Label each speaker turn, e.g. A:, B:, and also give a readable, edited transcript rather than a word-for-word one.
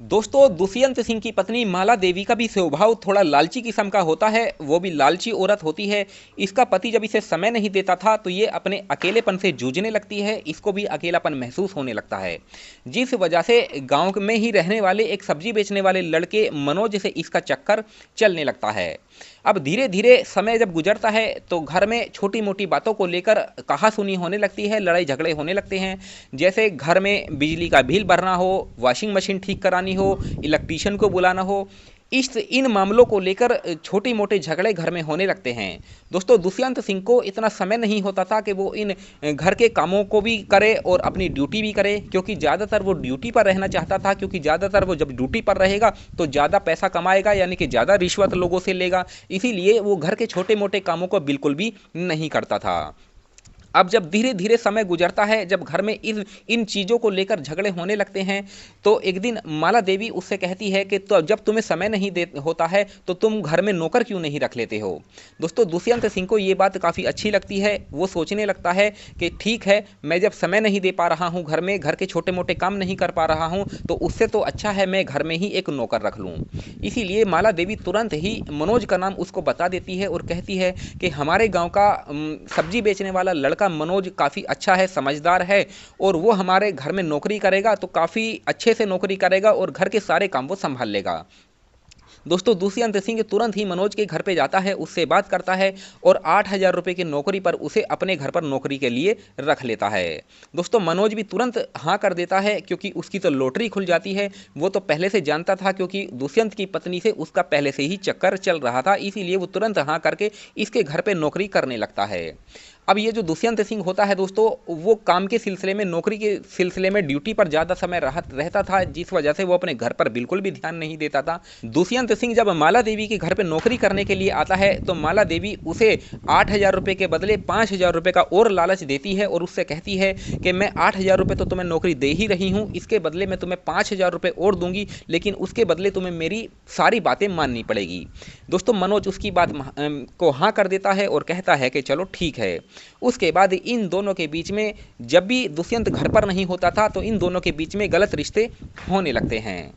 A: दोस्तों, दुष्यंत सिंह की पत्नी माला देवी का भी स्वभाव थोड़ा लालची किस्म का होता है। वो भी लालची औरत होती है। इसका पति जब इसे समय नहीं देता था तो ये अपने अकेलेपन से जूझने लगती है। इसको भी अकेलापन महसूस होने लगता है, जिस वजह से गांव में ही रहने वाले एक सब्जी बेचने वाले लड़के मनोज से इसका चक्कर चलने लगता है। अब धीरे धीरे समय जब गुजरता है तो घर में छोटी मोटी बातों को लेकर कहासुनी होने लगती है, लड़ाई झगड़े होने लगते हैं। जैसे घर में बिजली का बिल भरना हो, वॉशिंग मशीन ठीक करानी हो, इलेक्ट्रीशियन को बुलाना हो, इस इन मामलों को लेकर छोटे मोटे झगड़े घर में होने लगते हैं। दोस्तों, दुष्यंत सिंह को इतना समय नहीं होता था कि वो इन घर के कामों को भी करे और अपनी ड्यूटी भी करे, क्योंकि ज़्यादातर वो ड्यूटी पर रहना चाहता था। क्योंकि ज़्यादातर वो जब ड्यूटी पर रहेगा तो ज़्यादा पैसा कमाएगा, यानी कि ज़्यादा रिश्वत लोगों से लेगा। इसीलिए वो घर के छोटे मोटे कामों को बिल्कुल भी नहीं करता था। अब जब धीरे धीरे समय गुजरता है, जब घर में इन इन चीज़ों को लेकर झगड़े होने लगते हैं, तो एक दिन माला देवी उससे कहती है कि तो जब तुम्हें समय नहीं दे होता है तो तुम घर में नौकर क्यों नहीं रख लेते हो। दोस्तों, दुष्यंत सिंह को ये बात काफ़ी अच्छी लगती है। वो सोचने लगता है कि ठीक है, मैं जब समय नहीं दे पा रहा हूँ घर में, घर के छोटे मोटे काम नहीं कर पा रहा हूँ, तो उससे तो अच्छा है मैं घर में ही एक नौकर रख लूँ। इसीलिए माला देवी तुरंत ही मनोज का नाम उसको बता देती है और कहती है कि हमारे गाँव का सब्जी बेचने वाला लड़का मनोज काफ़ी अच्छा है, समझदार है, और वो हमारे घर में नौकरी करेगा तो काफ़ी अच्छे से नौकरी करेगा और घर के सारे काम वो संभाल लेगा। दोस्तों, दुष्यंत सिंह तुरंत ही मनोज के घर पे जाता है, उससे बात करता है और 8,000 रुपये की नौकरी पर उसे अपने घर पर नौकरी के लिए रख लेता है। दोस्तों, मनोज भी तुरंत हाँ कर देता है, क्योंकि उसकी तो लॉटरी खुल जाती है। वो तो पहले से जानता था, क्योंकि दुष्यंत की पत्नी से उसका पहले से ही चक्कर चल रहा था। इसीलिए वो तुरंत हाँ करके इसके घर पर नौकरी करने लगता है। अब ये जो दुष्यंत सिंह होता है दोस्तों, वो काम के सिलसिले में, नौकरी के सिलसिले में ड्यूटी पर ज़्यादा समय रहता था, जिस वजह से वो अपने घर पर बिल्कुल भी ध्यान नहीं देता था। दुष्यंत सिंह जब माला देवी के घर पर नौकरी करने के लिए आता है तो माला देवी उसे 8,000 रुपये के बदले 5,000 रुपये का और लालच देती है और उससे कहती है कि मैं 8,000 रुपये तो तुम्हें नौकरी दे ही रही हूँ, इसके बदले मैं तुम्हें 5,000 रुपये और दूंगी, लेकिन उसके बदले तुम्हें मेरी सारी बातें माननी पड़ेगी। दोस्तों, मनोज उसकी बात को हाँ कर देता है और कहता है कि चलो ठीक है। उसके बाद इन दोनों के बीच में, जब भी दुष्यंत घर पर नहीं होता था तो इन दोनों के बीच में गलत रिश्ते होने लगते हैं।